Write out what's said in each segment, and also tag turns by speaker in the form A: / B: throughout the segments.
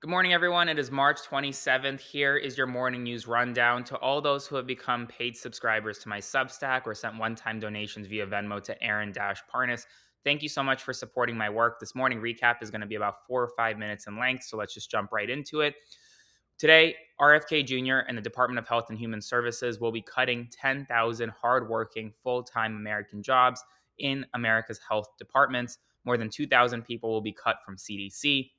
A: Good morning, everyone. It is March 27th. Here is your morning news rundown. To all those who have become paid subscribers to my Substack or sent one time donations via Venmo to Aaron Parnas, thank you so much for supporting my work. This morning recap is going to be about 4 or 5 minutes in length, so let's just jump right into it. Today, RFK Jr. and the Department of Health and Human Services will be cutting 10,000 hardworking, full time American jobs in America's health departments. More than 2,000 people will be cut from CDC.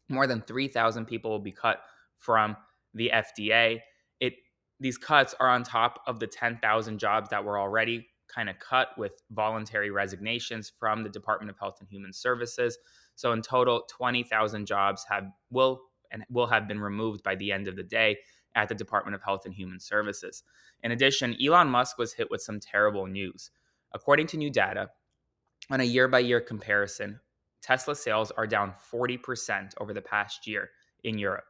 A: More than 3,000 people will be cut from the FDA. It These cuts are on top of the 10,000 jobs that were already kind of cut with voluntary resignations from the Department of Health and Human Services. So in total, 20,000 jobs will have been removed by the end of the day at the Department of Health and Human Services. In addition, Elon Musk was hit with some terrible news. According to new data, on a year by year comparison, Tesla sales are down 40% over the past year in Europe.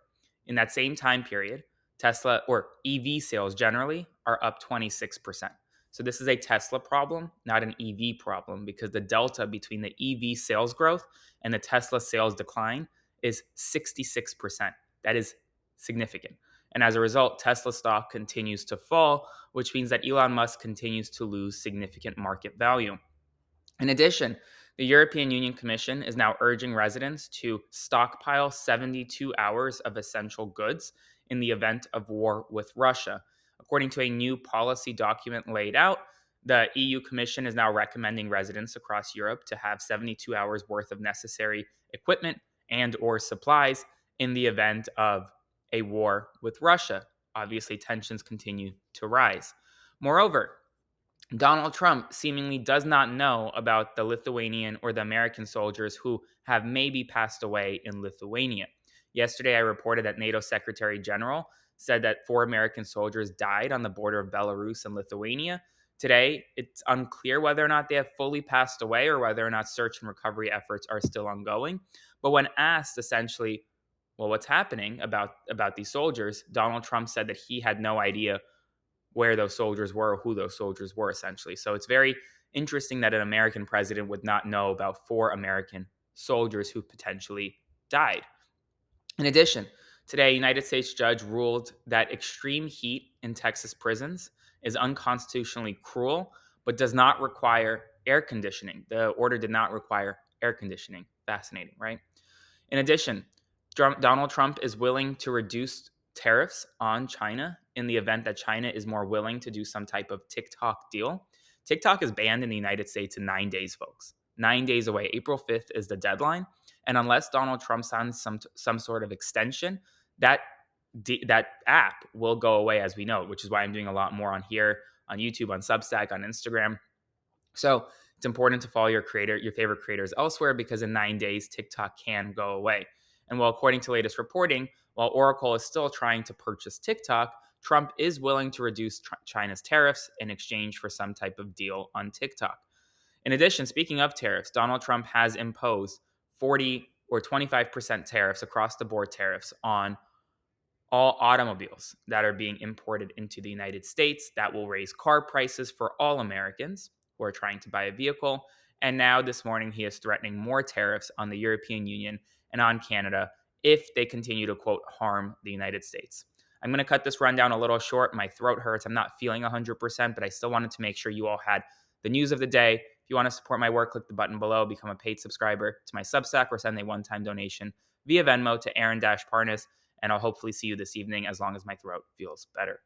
A: In that same time period, Tesla or EV sales generally are up 26%. So this is a Tesla problem, not an EV problem, because the delta between the EV sales growth and the Tesla sales decline is 66%. That is significant. And as a result, Tesla stock continues to fall, which means that Elon Musk continues to lose significant market value. In addition, the European Union Commission is now urging residents to stockpile 72 hours of essential goods in the event of war with Russia. According to a new policy document laid out, the EU Commission is now recommending residents across Europe to have 72 hours worth of necessary equipment and or supplies in the event of a war with Russia. Obviously, tensions continue to rise. Moreover, Donald Trump seemingly does not know about the Lithuanian or the American soldiers who have maybe passed away in Lithuania. Yesterday, I reported that NATO Secretary General said that 4 American soldiers died on the border of Belarus and Lithuania. Today, it's unclear whether or not they have fully passed away or whether or not search and recovery efforts are still ongoing. But when asked essentially, well, what's happening about these soldiers, Donald Trump said that he had no idea where those soldiers were or who those soldiers were, essentially. So it's very interesting that an American president would not know about 4 American soldiers who potentially died. In addition, today, a United States judge ruled that extreme heat in Texas prisons is unconstitutionally cruel, but does not require air conditioning. The order did not require air conditioning. Fascinating, right? In addition, Donald Trump is willing to reduce tariffs on China in the event that China is more willing to do some type of TikTok deal. TikTok is banned in the United States in 9 days, folks. 9 days away. April 5th is the deadline. And unless Donald Trump signs some sort of extension, that that app will go away, as we know, which is why I'm doing a lot more on here, on YouTube, on Substack, on Instagram. So it's important to follow your favorite creators elsewhere, because in 9 days, TikTok can go away. And while according to latest reporting, while Oracle is still trying to purchase TikTok, Trump is willing to reduce China's tariffs in exchange for some type of deal on TikTok. In addition, speaking of tariffs, Donald Trump has imposed 40 or 25% tariffs, across the board tariffs, on all automobiles that are being imported into the United States. That will raise car prices for all Americans who are trying to buy a vehicle. And now this morning, he is threatening more tariffs on the European Union and on Canada if they continue to, quote, harm the United States. I'm going to cut this rundown a little short. My throat hurts. I'm not feeling 100%, but I still wanted to make sure you all had the news of the day. If you want to support my work, click the button below, become a paid subscriber to my Substack, or send a one time donation via Venmo to Aaron Parnas, and I'll hopefully see you this evening as long as my throat feels better.